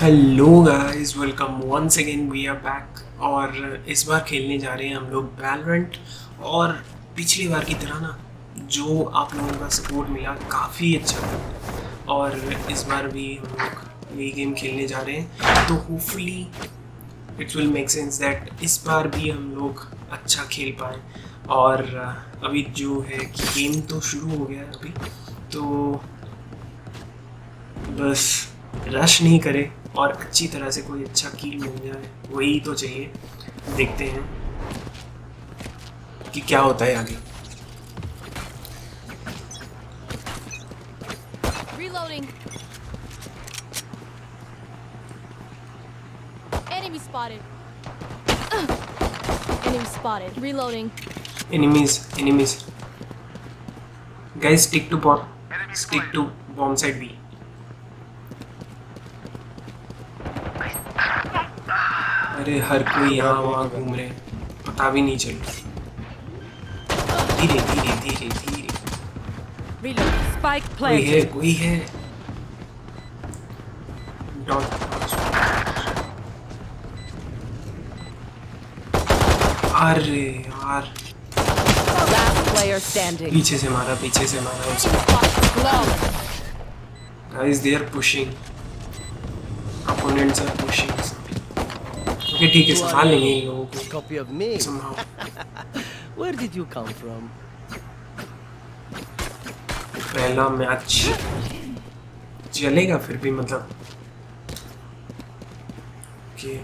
Hello guys, welcome once again, we are back. और इस बार खेलने जा रहे हैं हम लोग वैलोरेंट। और पिछली बार की तरह ना, जो आप लोगों का सपोर्ट मिला काफ़ी अच्छा था। और इस बार भी हम लोग यही गेम खेलने जा रहे हैं, तो hopefully it will make sense that इस बार भी हम लोग अच्छा खेल पाए। और अभी जो है कि गेम तो शुरू हो गया है अभी, तो बस रश नहीं करे और अच्छी तरह से कोई अच्छा कील मिल जाए, वही तो चाहिए। देखते हैं कि क्या होता है आगे। Reloading. Enemy spotted. Enemy spotted. Reloading. Enemies guys, stick to bomb side B. अरे हर कोई यहाँ वहाँ घूम रहे हैं, पता भी नहीं चल। धीरे धीरे धीरे धीरे। Reload. Spike कोई है, planted. कोई है। डॉट। अरे यार, Last player standing. पीछे से मारा उसे। Guys, they are pushing, opponents are pushing. Okay ठीक है, संभाल लेंगे इन लोगों को Copy of me. somehow। Where did you come from? पहला मैच चलेगा फिर भी, मतलब कि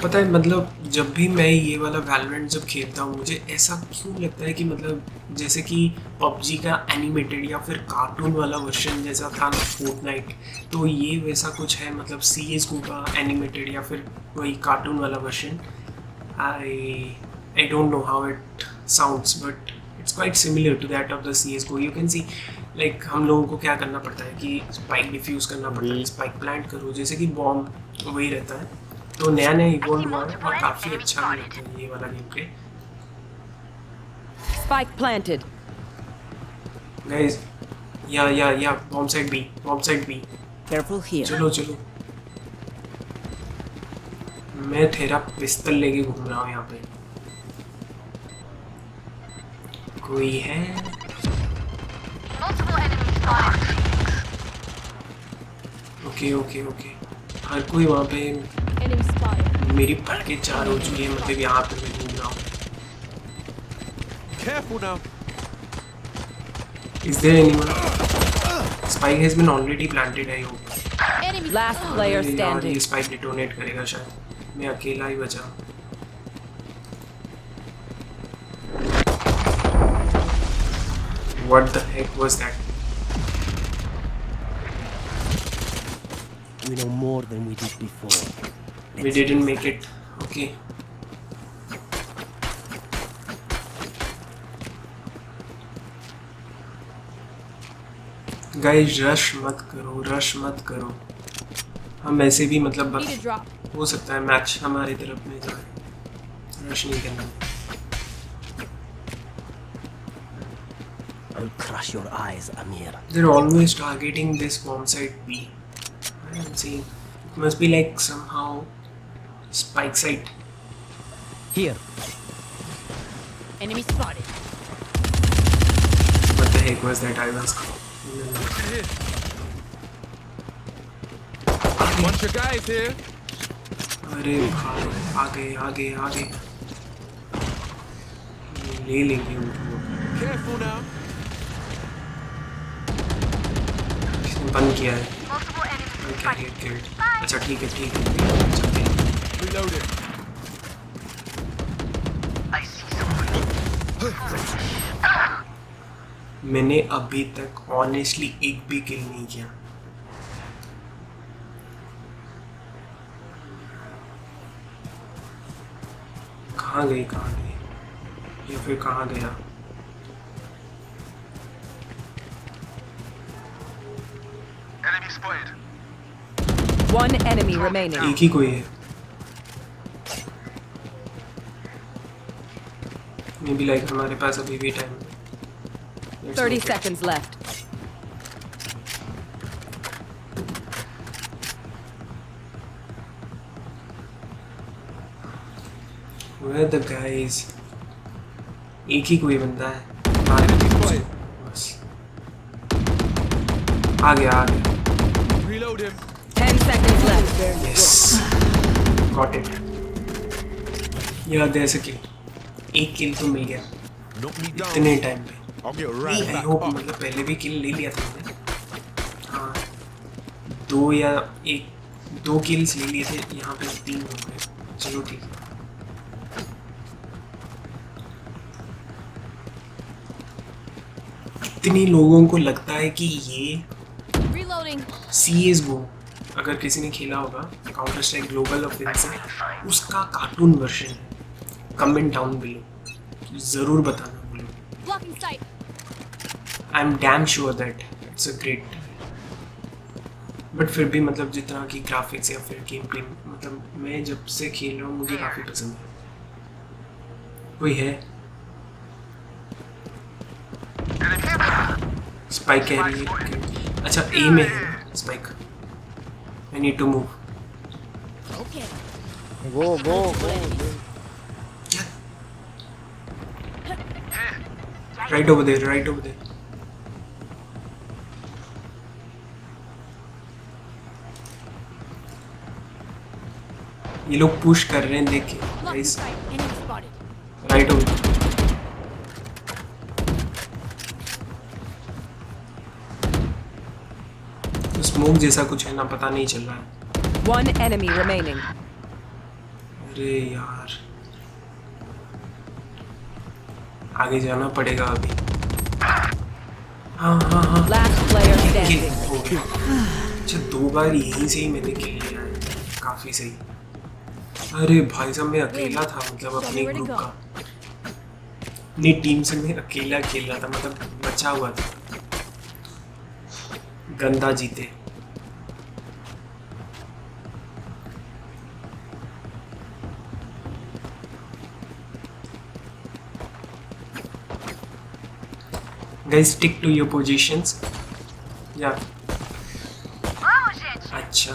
पता है, मतलब जब भी मैं ये वाला वैलोरेंट जब खेलता हूँ, मुझे ऐसा क्यों लगता है कि मतलब जैसे कि पबजी का एनिमेटेड या फिर कार्टून वाला वर्जन जैसा था ना फोर्टनाइट, तो ये वैसा कुछ है। मतलब CS:GO का एनिमेटेड या फिर वही कार्टून वाला version. I don't know how it sounds, but it's quite similar to that of the CS:GO। You can see, like हम लोगों को क्या करना पड़ता है कि स्पाइक डिफ्यूज़ करना पड़ता है, स्पाइक प्लांट करो, जैसे कि बॉम्ब वही रहता है। तो नया नया इवॉल्व हुआ है और काफ़ी अच्छा भी लगता है ये वाला game play. Spike planted. Guys, या bomb side B. Careful here. चलो चलो, मैं तेरा पिस्तल लेके घूम रहा हूँ यहाँ पे। कोई है? ओके, हर कोई वहाँ पे। Enemy spotted. मेरी पढ़ के 4 हो चुकी है, मतलब यहाँ पे मैं घूम रहा हूँ। Careful now. Is there anyone? Spike has been already planted, I hope। Enemy. Last player अरे यार, standing. ये स्पाइक डिटोनेट करेगा शायद, मैं अकेला ही बचा। What the heck was that? We know more than we did before. We didn't make it. Okay. Guys, rush मत करो। हम ऐसे भी मतलब Need a drop. हो सकता है मैच हमारी तरफ में जाए, रश नहीं करना। I'll crush your eyes, Amir. They're always targeting this bomb site B. I haven't seen. It must be like somehow spike site. Here. Enemy spotted. What the heck was that? I was. Bunch of guys here. अरे भाई, आगे ले लेंगे उनको। Careful now. इसने बंद किया है। Okay, good. अच्छा ठीक है, चलते हैं। Reloading. मैंने अभी तक ऑनेस्टली एक भी किल नहीं किया। कहाँ गई या फिर कहाँ गया? Enemy spotted. One enemy remaining. एक ही कोई है। मे बी लाइक हमारे पास अभी भी टाइम है। 30 seconds left. Where the guys? एक ही कोई बंदा है। मार के देखो। बस। आ गया। Reload him. 10 seconds left. Yes. Got it. Yeah, there's a kill. एक किल तो मिल गया Knock me down. इतने टाइम पे। I'll get right आई back होप up. मतलब पहले भी किल ले लिया था मैंने। हाँ, 2 किल्स ले लिए थे, यहाँ पे 3 हो गए। चलो ठीक है। कितनी लोगों को लगता है कि ये Reloading. CSGO अगर किसी ने खेला होगा, काउंटर स्ट्राइक ग्लोबल ऑफेंसिव, उसका कार्टून वर्जन है? कमेंट डाउन बिलो, ज़रूर बताना बोलो। Blocking sight. I am damn sure that it's a great, but फिर भी मतलब जितना कि ग्राफिक्स या फिर गेम प्ले, मतलब मैं जब से खेल रहा हूँ मुझे काफ़ी पसंद है। कोई है? स्पाइक कह रही है। अच्छा ए में है spike. I need to move. Okay. Go. Right over there. ये लोग पुश कर रहे हैं, देखिए Blocking guys. sight. Enemy spotted. Right over. तो स्मोक जैसा कुछ है ना, पता नहीं चल रहा है। 1 enemy remaining. अरे यार, आगे जाना पड़ेगा अभी। हाँ। Last player किल standing. हो गया। अच्छा 2 बार यहीं से ही मैंने किल लिया है, काफी सही। अरे भाई साहब, मैं अकेला था, मतलब अपने ग्रुप का, अपनी टीम से मैं अकेला खेल रहा था, मतलब बचा हुआ था। गंदा जीते। Guys, stick to your positions. Yeah. अच्छा,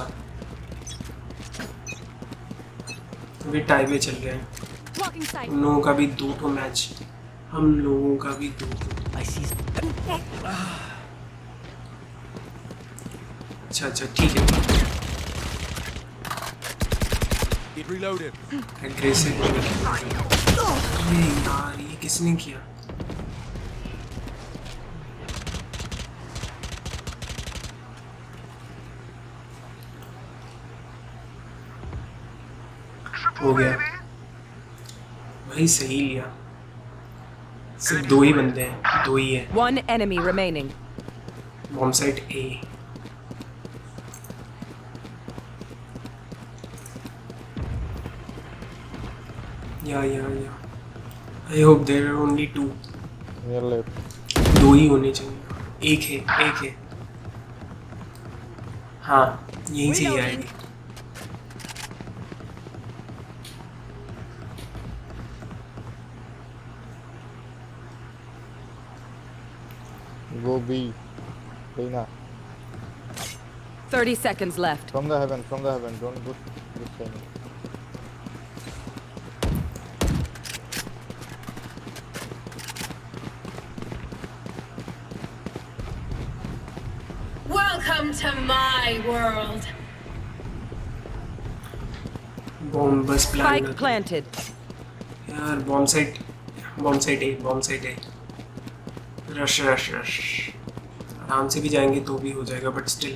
अभी टाई पे चल रहे हैं। Blocking sight. उन लोगों का भी 2 मैच, हम लोगों का भी 2। I see. अच्छा ठीक है। Get reloaded. एग्रेसिव। अरे यार, ये किसने किया? हो गया भाई, सही लिया। सिर्फ 2 ही बंदे हैं, 2 ही है। 1 enemy remaining. Bomb site A. या I hope there are only 2। Near left. 2 ही होने चाहिए। एक है। हाँ, यहीं से ही आएगी। Go B. Reina. 30 seconds left. From the heaven. Don't put this thing. Welcome to my world. Bomb बस Spike प्लान planted. यार, बॉम्ब साइट ए। रश। आराम से भी जाएंगे तो भी हो जाएगा, बट स्टिल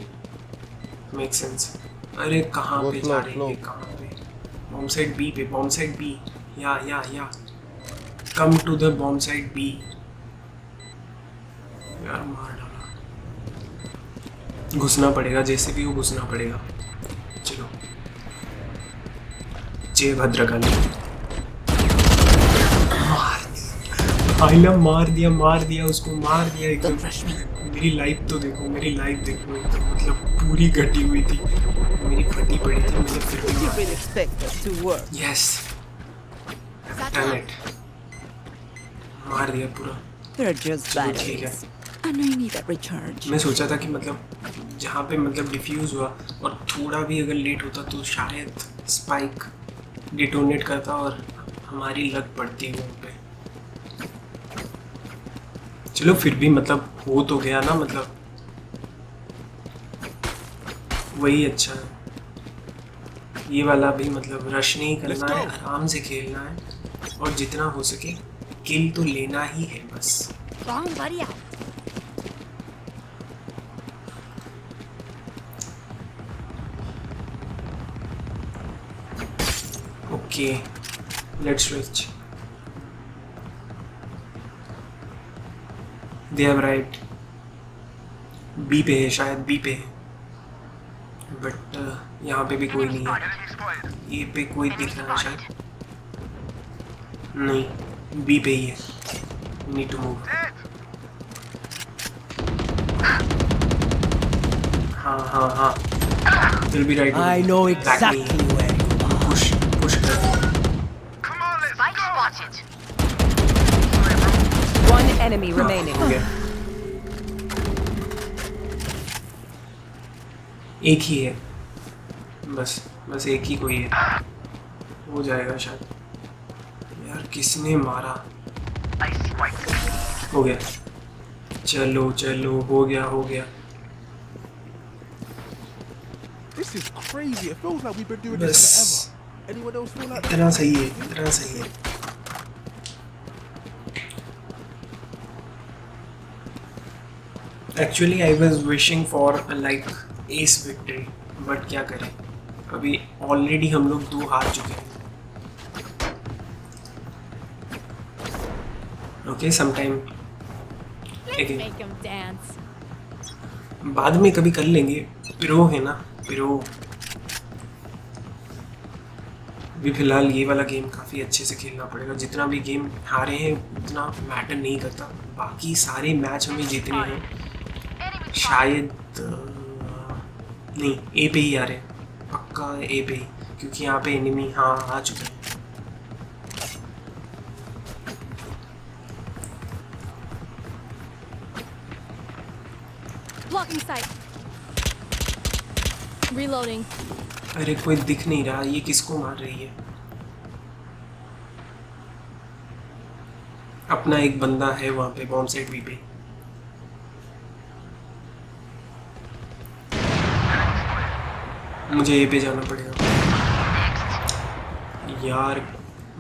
मेक सेंस। अरे कहाँ Go पे slow, जा रहे हैं slow. ये, कहाँ पे? Bomb site B. या come to the bomb site B. यार मार डाला। घुसना पड़ेगा, जैसे भी वो घुसना पड़ेगा। चलो, जय भद्रकाली। मार दिया उसको, मार दिया एकदम। मेरी लाइफ तो देखो, एकदम मतलब पूरी घटी हुई थी, मेरी फटी पड़ी थी, मतलब फिर भी यस, डन इट। मार दिया पूरा। They're just चलो ठीक है। batteries. And I need a recharge. मैं सोचा था कि मतलब जहाँ पे मतलब डिफ्यूज़ हुआ और थोड़ा भी अगर लेट होता तो शायद स्पाइक डिटोनेट करता और हमारी लग पड़ती है वहाँ पे। चलो फिर भी मतलब हो तो गया ना, मतलब वही अच्छा है। ये वाला भी मतलब रश नहीं करना है, आराम से खेलना है और जितना हो सके किल तो लेना ही है बस। Wrong buddy out. Okay let's switch. They have right, B पे है शायद, बी पे है, बट यहाँ पे भी कोई नहीं है। ए पे कोई दिख रहा है शायद, नहीं बी पे ही है। Need to move. हाँ हाँ हाँ, will be right. I know exactly where you are. Push push कर। One enemy remaining. हो गया, एक ही है बस, बस एक ही कोई है, हो जाएगा शायद। यार किसने मारा? हो गया, चलो चलो, हो गया हो गया। This is crazy. It feels like we've been doing this बस forever. Anyone else feel like that? इतना सही है, इतना सही है। Actually I was wishing for like ace victory, but क्या करें, अभी ऑलरेडी हम लोग 2 हार चुके हैं। Okay sometime Let's again, make him dance. बाद में कभी कर लेंगे। प्रो है ना, प्रो। अभी फिलहाल ये वाला गेम काफ़ी अच्छे से खेलना पड़ेगा। जितना भी गेम हारे हैं उतना मैटर नहीं करता, बाकी सारे मैच हमें जीतने हैं। शायद नहीं, ए पे ही आ रहे हैं, पक्का ए पे ही, क्योंकि यहाँ पे एनिमी हाँ आ चुके हैं। Blocking sight. Reloading. अरे कोई दिख नहीं रहा, ये किसको मार रही है? अपना एक बंदा है वहाँ पे बॉम्ब साइड बी पे। मुझे ए पे जाना पड़ेगा यार।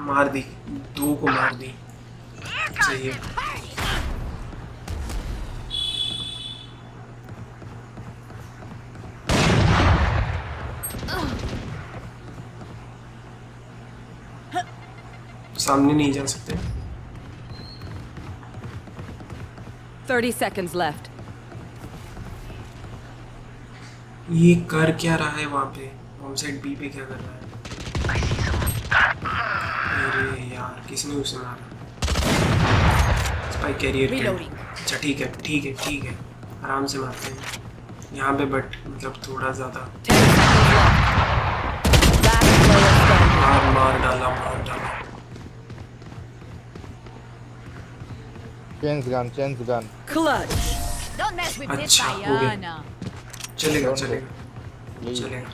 मार दी, 2 को मार दी, सही है। सामने नहीं जा सकते। 30 seconds left. ये कर क्या रहा है वहाँ पे? होम साइड बी पे क्या कर रहा है? अरे यार किसने उसे मारा? स्पाइक कैरियर किल। अच्छा ठीक है ठीक है ठीक है, आराम से मारते हैं यहाँ पे, बट मतलब थोड़ा ज़्यादा 10 seconds left. Last player standing. मार डाला, मार डाला। Change gun. Clutch. Don't mess with Miss अच्छा, हो गया। Diana. चलेगा Don't चलेगा Leave. चलेगा।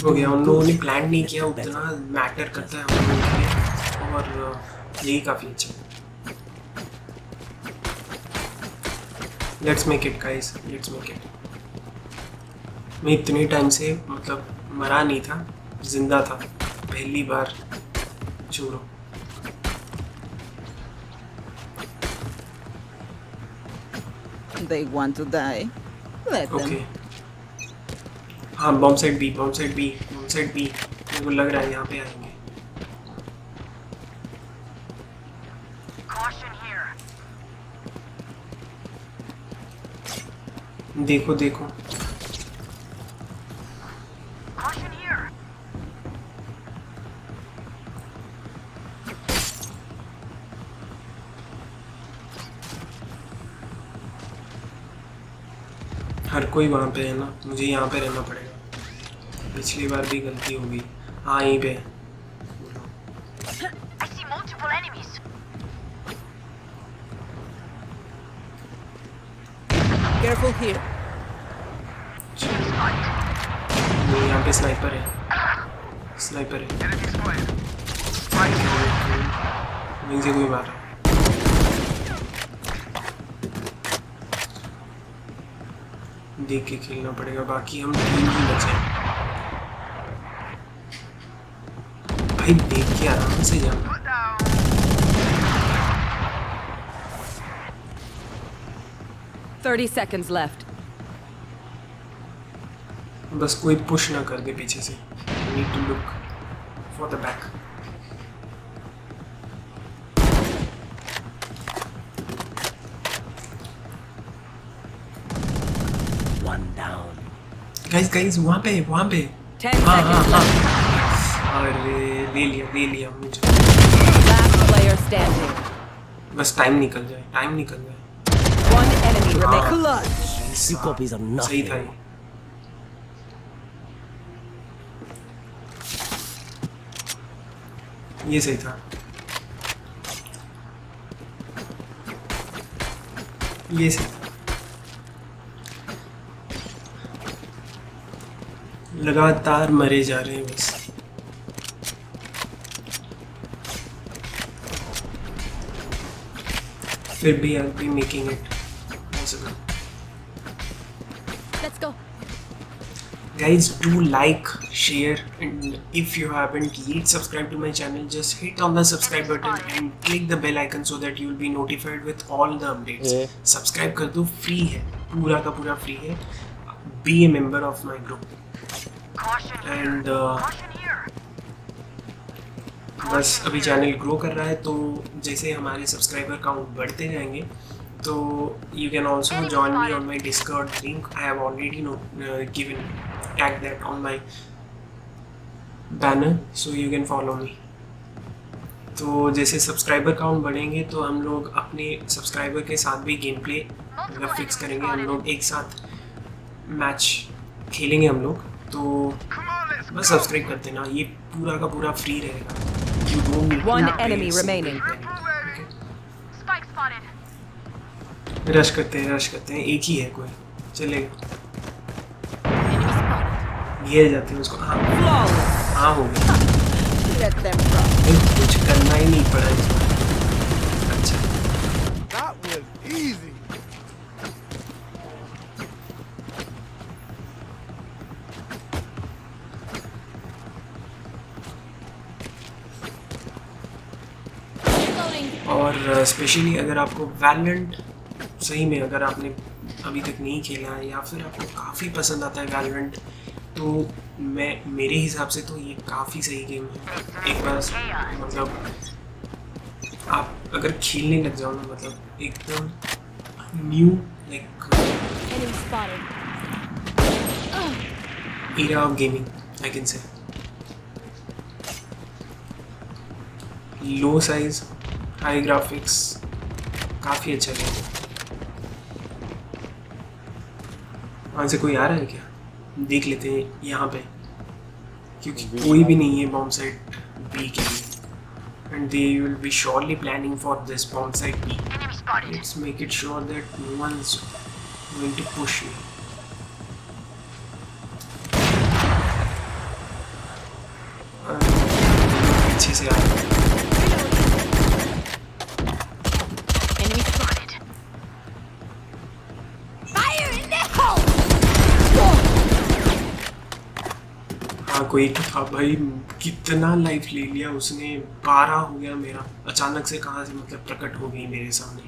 हो गया, उन लोगों ने प्लान नहीं किया, उतना मैटर करता है हम लोगों के लिए, और यही काफ़ी अच्छा है। Let's make it guys, let's make it. मैं इतने टाइम से मतलब मरा नहीं था, जिंदा था, पहली बार। छोड़ो, They want to die. Let them. Okay. हाँ bomb side B, bomb side B, bomb side B. मेरे को लग रहा है यहाँ पे आएंगे। देखो देखो, हर कोई वहाँ पे है ना, मुझे यहाँ पे रहना पड़ेगा। पिछली बार भी गलती हो गई। हाँ यहीं पे। Careful here. नहीं, यहाँ पे स्नाइपर है, स्नाइपर है। वहीं से कोई मारा। देख के खेलना पड़ेगा, बाकी हम 3 ही बचे। भाई देख के आराम से जाना। Thirty seconds left. बस कोई पुश ना कर दे पीछे से। Need to look for the back. One down. Guys वहाँ पे 10 हाँ seconds left. अरे ले लिया मुझे। Last player standing. बस टाइम निकल जाए। One enemy remaining. Clutch. Two copies of सही nothing. था ये। ये सही था। ये सही था। लगातार मरे जा रहे हैं बस। फिर भी I'll be making it possible. Let's go. Guys, do like, share, and if you haven't yet subscribed to my channel, just hit on the subscribe button and click the bell icon so that you will be notified with all the updates. Yeah. Subscribe कर दो, free है, पूरा का पूरा free है. Be a member of my group. And बस अभी channel grow कर रहा है, तो जैसे हमारे सब्सक्राइबर काउंट बढ़ते जाएंगे तो you can also join me on my Discord link. I have already tag that on my banner, so you can follow me. तो जैसे सब्सक्राइबर काउंट बढ़ेंगे तो हम लोग अपने सब्सक्राइबर के साथ भी गेम प्ले मतलब फिक्स करेंगे। हम लोग एक साथ मैच खेलेंगे हम लोग, तो बस सब्सक्राइब कर देना। ये पूरा का पूरा फ्री रहेगा। You don't need to One pay enemy a single remaining. penny. Spike spotted. Okay? Rush करते हैं। एक ही है कोई, चलेगा। घेर जाते हैं उसको। हाँ Flawless. हाँ हो गया। Let them run. कुछ करना ही नहीं पड़ा इसमें। अच्छा That was easy. Reloading. और स्पेशली अगर आपको वैलोरेंट सही में अगर आपने अभी तक नहीं खेला है या फिर आपको काफ़ी पसंद आता है वैलोरेंट, तो मेरे हिसाब से तो ये काफ़ी सही गेम है। एक बार मतलब आप अगर खेलने लग जाओ ना, मतलब एकदम new like Enemy spotted. era of gaming, I can say. Low size, high graphics, काफ़ी अच्छा गेम है। वहाँ से कोई आ रहा है क्या? देख लेते हैं यहाँ पे, क्योंकि कोई भी नहीं है बॉम्ब साइट बी के लिए। And they will be surely planning for this bomb site B. Let's make it sure that no one's going to push me. पीछे से आ रहा है। Enemy spotted. Fire in the hole. हाँ कोई तो था भाई, कितना लाइफ ले लिया उसने। 12 हो गया मेरा, अचानक से कहाँ से मतलब प्रकट हो गई मेरे सामने।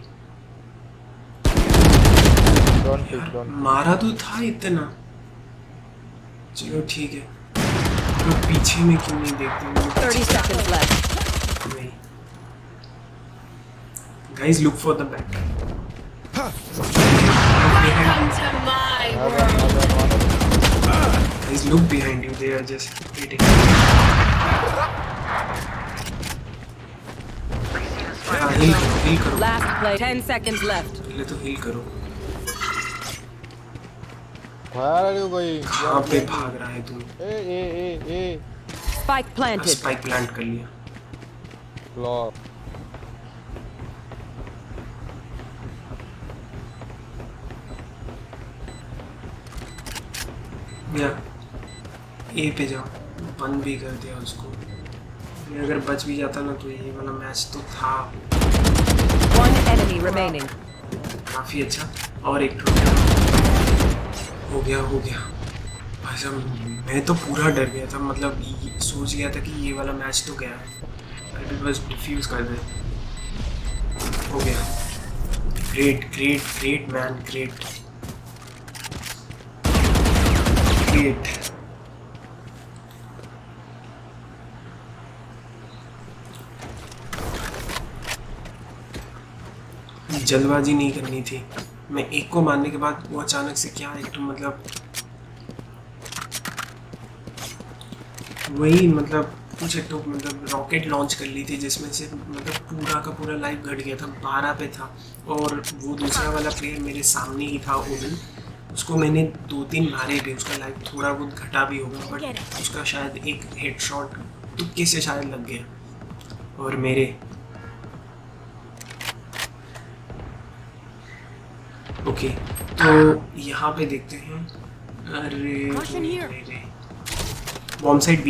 यार, मारा तो था इतना। चलो ठीक है, तो पीछे में क्यों नहीं देखते? 30 seconds left. नहीं। Guys, look for the back. Welcome to my world. Guys, look behind you. They are just waiting. हाँ, heal करो। Last play. 10 seconds left. पहले तो heal करो। Where are you going? कहाँ पे भाग रहा है तू? ए Spike planted. स्पाइक प्लांट कर लिया। Block. या ए पे जाओ, बंद भी कर दिया उसको। ये अगर बच भी जाता ना तो ये वाला मैच तो था One enemy remaining. काफ़ी अच्छा। और एक हो गया भाई साहब, मैं तो पूरा डर गया था, मतलब सोच गया था कि ये वाला मैच तो गया, फिर भी बस डिफ्यूज़ कर दे। हो गया। Great great great man, great great. जल्दबाजी नहीं करनी थी। मैं एक को मारने के बाद वो अचानक से क्या एक तो मतलब वही मतलब कुछ एक तो मतलब रॉकेट लॉन्च कर ली थी जिसमें से मतलब पूरा का पूरा लाइफ घट गया था, 12 पे था। और वो दूसरा वाला प्लेयर मेरे सामने ही था ओवन, उसको मैंने 2-3 मारे भी, उसका लाइफ थोड़ा बहुत घटा भी होगा, बट उसका शायद एक हेड शॉट तुक्के से शायद लग गया। और मेरे ओके तो यहाँ पे देखते हैं। अरे bomb side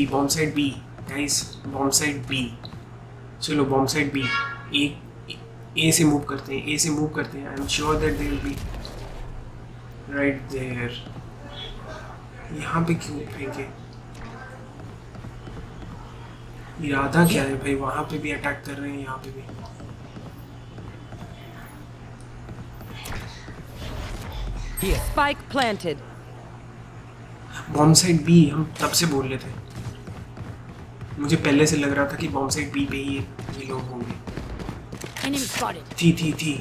B guys, bomb side B. चलो बॉम्ब साइड बी, एक ए से मूव करते हैं। I am sure that they will be right there. यहाँ पे क्यों फेंके, इरादा क्या है भाई? वहाँ पे भी अटैक कर रहे हैं, यहाँ पे भी। Spike planted. Bomb side B हम तब से बोल रहे थे, मुझे पहले से लग रहा था कि बॉम्ब साइड बी पे ही ये लोग होंगे। Enemy spotted. थी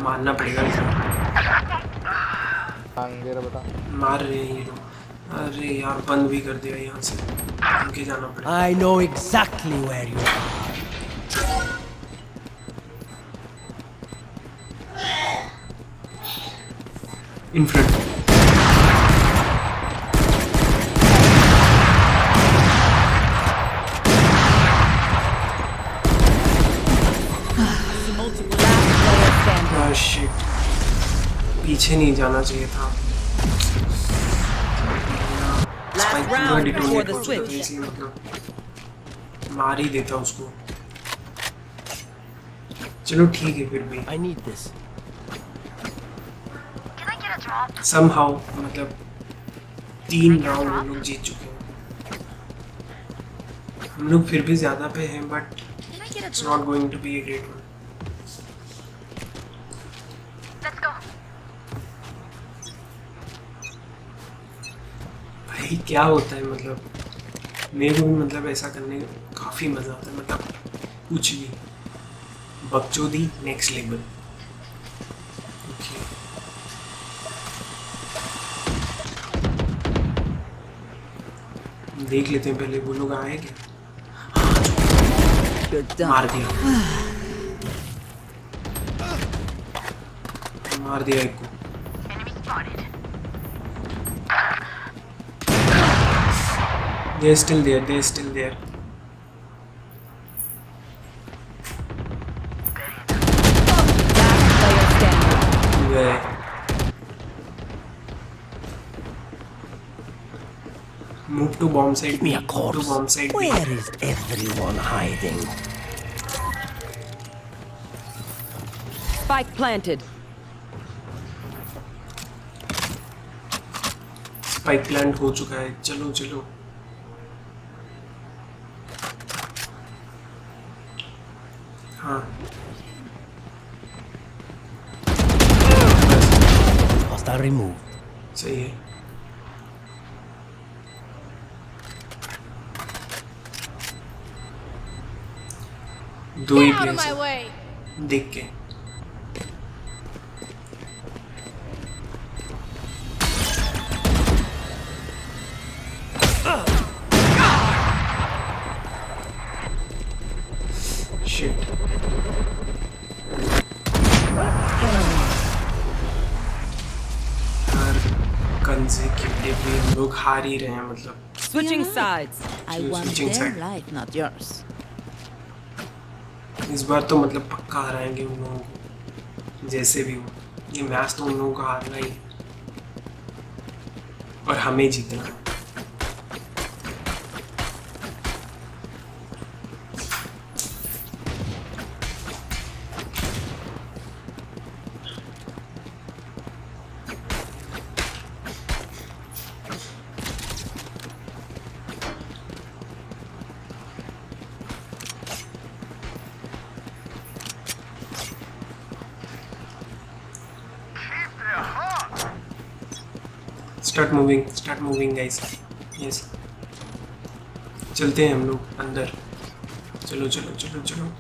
मारना पड़ेगा इसे। आंगे रे बेटा। मार रहे हैं ये लोग। अरे यार बंद भी कर दिया यहाँ से, उनके जाना पड़ेगा। I know exactly where you are. In front. Shit, पीछे नहीं जाना चाहिए था। Last round before the switch. इसी मतलब मार ही देता उसको। चलो ठीक है फिर भी। I need this. somehow मतलब 3 राउंड हम लोग जीत चुके हैं। हम लोग फिर भी ज़्यादा पे हैं, but it's not going to be a great one. भाई क्या होता है मतलब, मेरे को भी मतलब ऐसा करने में काफ़ी मज़ा आता है, मतलब कुछ भी बकचोदी नेक्स्ट लेवल। देख लेते हैं पहले वो लोग आए क्या। मार दिया एक को। They're still there. Move to bomb side. Give me a corpse. To bomb side. Where is everyone hiding? Spike planted. Spike plant हो चुका है। चलो हाँ Hostile removed. सही है। दो ही Get out of my place way. देख के। शिट, कंसेक्यूटिवली हम लोग हार ही रहे हैं मतलब। Switching sides. I want Switching their side. life, not yours. इस बार तो मतलब पक्का हराएंगे उन लोगों को, जैसे भी हो। ये मैच तो उन लोगों का हारना ही और हमें जीतना। Start moving guys. यस, चलते हैं हम लोग अंदर। चलो चलो चलो चलो।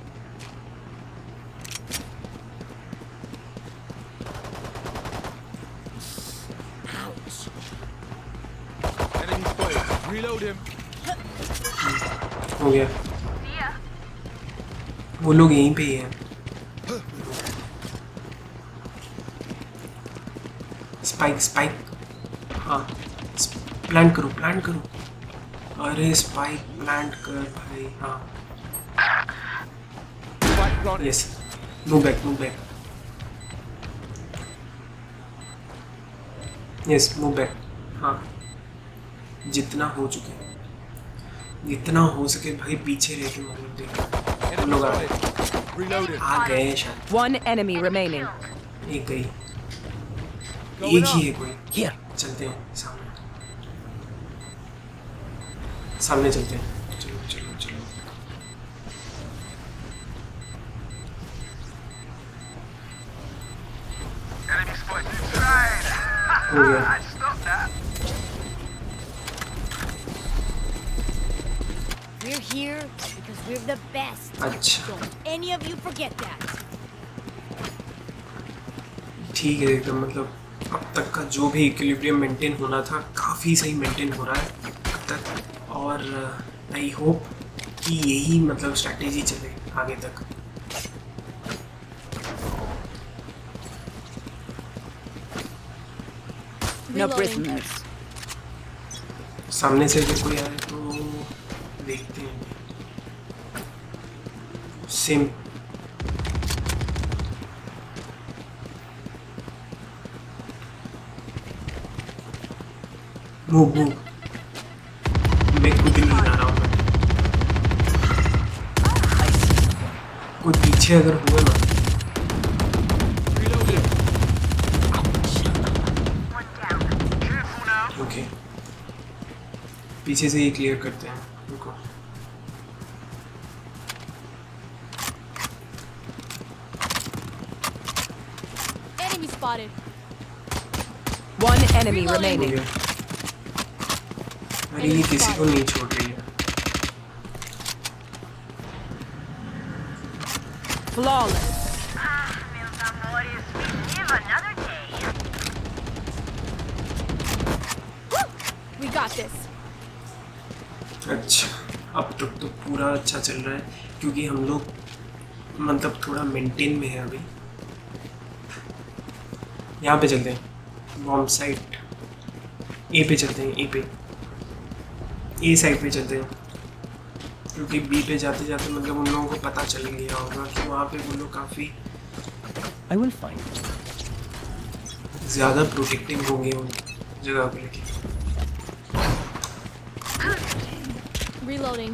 Enemy spotted. Reload him. हो गया, वो लोग यहीं पे ही हैं। स्पाइक, हाँ प्लांट करो। अरे स्पाइक प्लांट कर भाई। हाँ Spike planted. Yes, move back. Yes, move back. हाँ, जितना हो सके भाई पीछे रह के मतलब देखो। Enemy लोग spotted. Reloading. आ गए शायद। One enemy remaining. एक गई, Going एक ही up. है कोई। Here. चलते हैं सामने चलते हैं। चलो। हो गया। We're here because we're the best. अच्छा Don't any of you forget that. ठीक है, एकदम मतलब अब तक का जो भी इक्विलिब्रियम मेंटेन होना था काफ़ी सही मेंटेन हो रहा है अब तक। और आई होप कि यही मतलब स्ट्रैटेजी चले आगे तक। No Reloading. prisoners. सामने से अगर कोई आए तो देखते हैं। सेम मूव मैं खुद ही नहीं आ रहा हूँ। कोई पीछे अगर हुआ ना ओके, पीछे से ही क्लियर करते हैं। रुको, Enemy spotted. One enemy Reloading. हो remaining. गया। अरे ये किसी को नहीं छोड़ रही है। Flawless. We got this. अच्छा, अब तक तो पूरा अच्छा चल रहा है क्योंकि हम लोग मतलब थोड़ा मेंटेन में है अभी। यहाँ पे चलते हैं, बॉम्ब साइट ए पे चलते हैं। ए साइड पे चलते हैं क्योंकि बी पे जाते जाते मतलब उन लोगों को पता चल गया होगा कि वहाँ पे वो लोग काफ़ी I will find it. ज़्यादा प्रोटेक्टिव होंगे उन जगह को लेके। Reloading.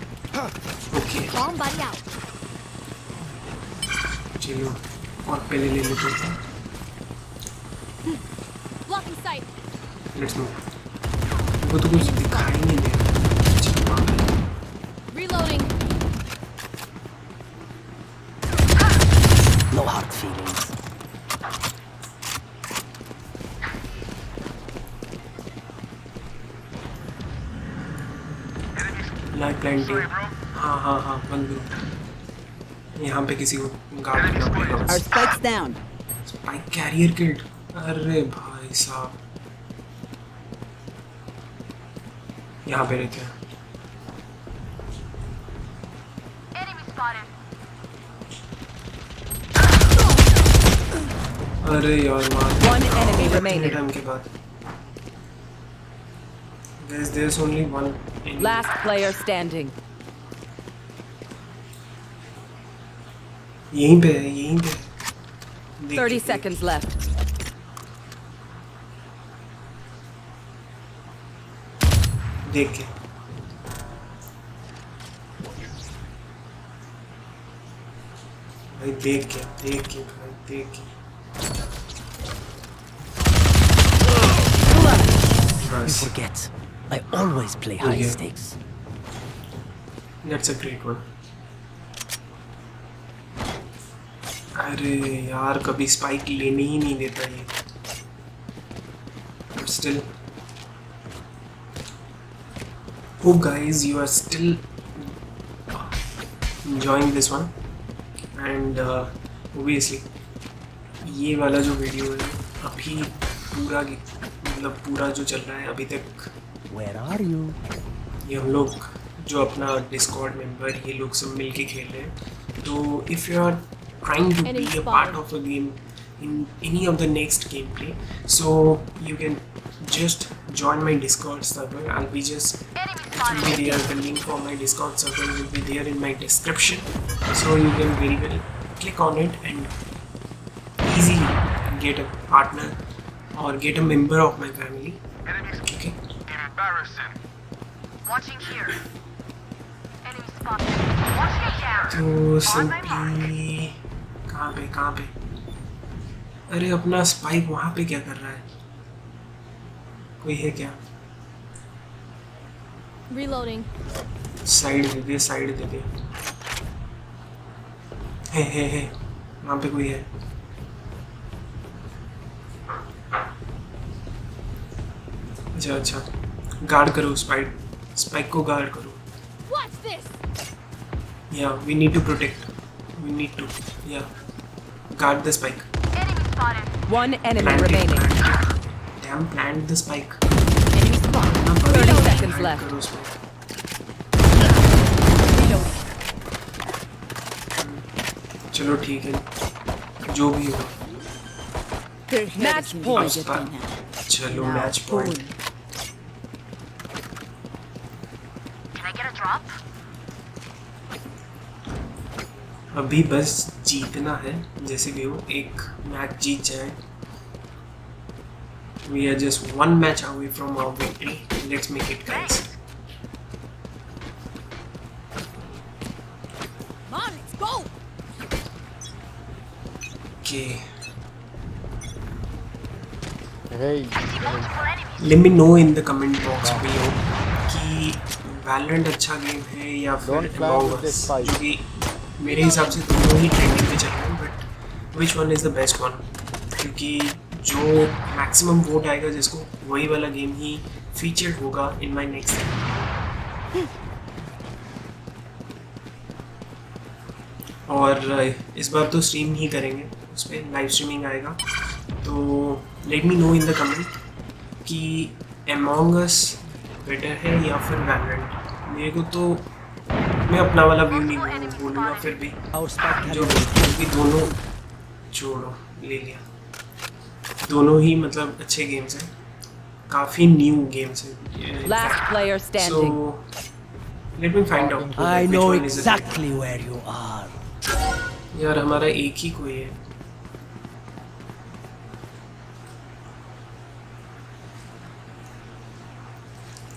Okay Bomb buddy out. चलो और पहले ले लेते हैं। Blocking sight. Let's move. वो तो कुछ दिखाई नहीं दे रहा। अच्छा, वहाँ पे। Reloading. No hard feelings. Light planting. हाँ बंद करो। यहाँ पे किसी को गार्ड करना पड़ेगा। Our spike's down. Spike carrier killed. अरे भाई साहब, यहाँ पे रहते हैं। अरे यार मार। One enemy remaining. टाइम के बाद। There's only one enemy. Last player standing. यहीं पे है। देख 30 के- seconds left. देख के भाई, देख के भाई, देख के You बस। forget. I always play high Okay. stakes. That's a great one. अरे यार, कभी स्पाइक लेने ही नहीं देता ये। But still hope guys you are still enjoying this one and obviously ये वाला जो वीडियो है अभी पूरा जो चल रहा है अभी तक Where are you? ये हम लोग जो अपना डिस्कॉर्ड मेंबर ये लोग सब मिल के खेल रहे हैं तो if you are trying to be a part of a game in any of the next gameplay, so you can just join my Discord server. I'll be just it will be there. The link for my Discord server will be there in my description, so you can very well click on it and easily get a partner or get a member of my family. Okay. Embarrassing. Watching here. Enemy spotted. Watching here. तो simply कहाँ पे अरे अपना spike वहाँ पे क्या कर रहा है कोई है क्या Reloading. साइड दे दे है वहाँ पे कोई है अच्छा गार्ड करो स्पाइक को गार्ड करो Watch this. या we need to protect guard the spike Enemy spotted. One enemy remaining. Damn, plant the spike. Enemy spotted. 30 seconds left. करो spike. चलो ठीक है जो भी हो Her head Match is in point. the Argentina. चलो Now match point Can I get a drop? अभी बस जीतना है जैसे भी हो एक मैच जीत जाए we are just one match away from our victory. Let's make it guys. Come on, let's go. Okay. Hey. Multiple enemies. Let me know in the comment box below कि Valorant अच्छा game है या फिर Don't plan Among with this Us fight. जो कि मेरे हिसाब से दोनों ही ट्रेंडिंग पे चल रहे हैं but which one is the best one क्योंकि जो मैक्सिमम वोट आएगा जिसको वही वाला गेम ही फीचर्ड होगा इन माय नेक्स्ट और इस बार तो स्ट्रीम ही करेंगे उस पर लाइव स्ट्रीमिंग आएगा तो let me know in the comment कि Among Us बेटर है या फिर Valorant मेरे को तो मैं अपना वाला व्यू नहीं बोलूँगा फिर भी Our spike जो carrier. क्योंकि दोनों छोड़ो ले लिया दोनों ही मतलब अच्छे गेम्स हैं काफ़ी न्यू गेम्स हैं Last player standing. so let me find out I which know one is the exactly where you are. better. यार हमारा एक ही कोई है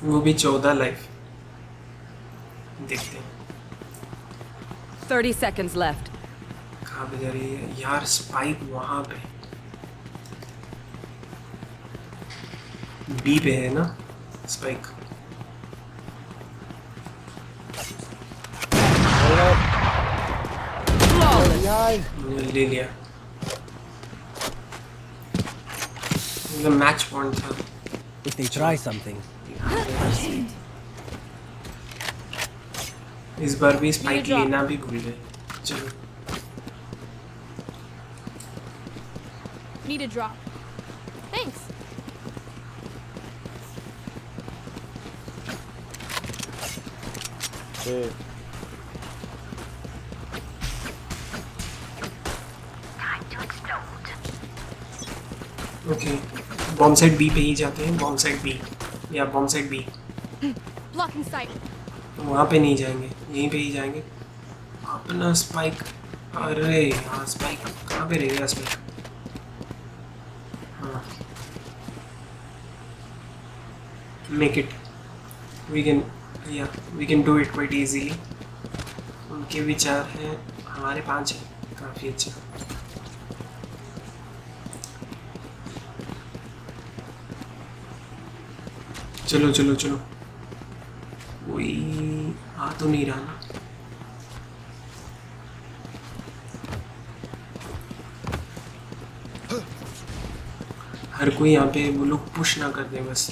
वो भी 14 लाइफ देखते हैं 30 seconds left. कहाँ पे जा रही है यार स्पाइक वहाँ पे बी पे है ना स्पाइक Flawless. ले लिया मतलब मैच पॉइंट था If they try something, इस बार भी स्पाइक drop. लेना भी भूल गए चलो Need a drop. Thanks. Hey. Time to explode. Okay bomb side B पे ही जाते हैं बॉम्ब साइड बी या bomb side B Blocking sight. वहाँ पे नहीं जाएंगे यहीं पे ही जाएंगे अपना स्पाइक अरे हाँ स्पाइक कहाँ पे रह गया स्पाइक हाँ make it we can do it quite easily उनके विचार हैं हमारे 5 हैं काफ़ी अच्छा चलो चलो चलो कोई आ तो नहीं रहा ना हर कोई यहाँ पे वो लोग पुश ना कर दे बस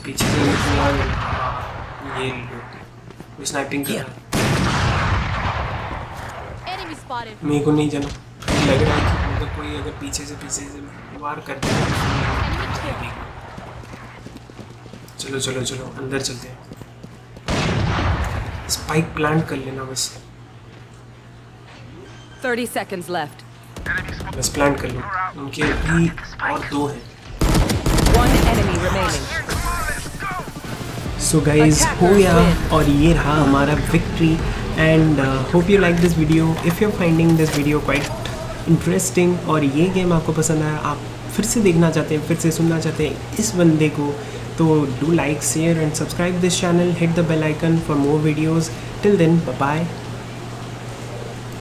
पीछे से लेके आ गए। ये लो स्नाइपिंग कर रहा है। Enemy spotted. मेरे को नहीं जाना, लग रहा है कि मतलब कोई अगर पीछे से वार कर दे। Enemy killed. चलो चलो चलो अंदर चलते हैं। स्पाइक प्लांट कर लेना बस 30 seconds left. बस प्लांट कर लो। उनके अभी और 2 हैं। One enemy remaining. So guys हो गया और ये रहा हमारा victory and hope you like this video. If you finding this video quite interesting और ये गेम आपको पसंद आया, आप फिर से देखना चाहते हैं, फिर से सुनना चाहते हैं इस बंदे को, तो do like share and subscribe this channel, hit the bell icon for more videos. Till then bye bye.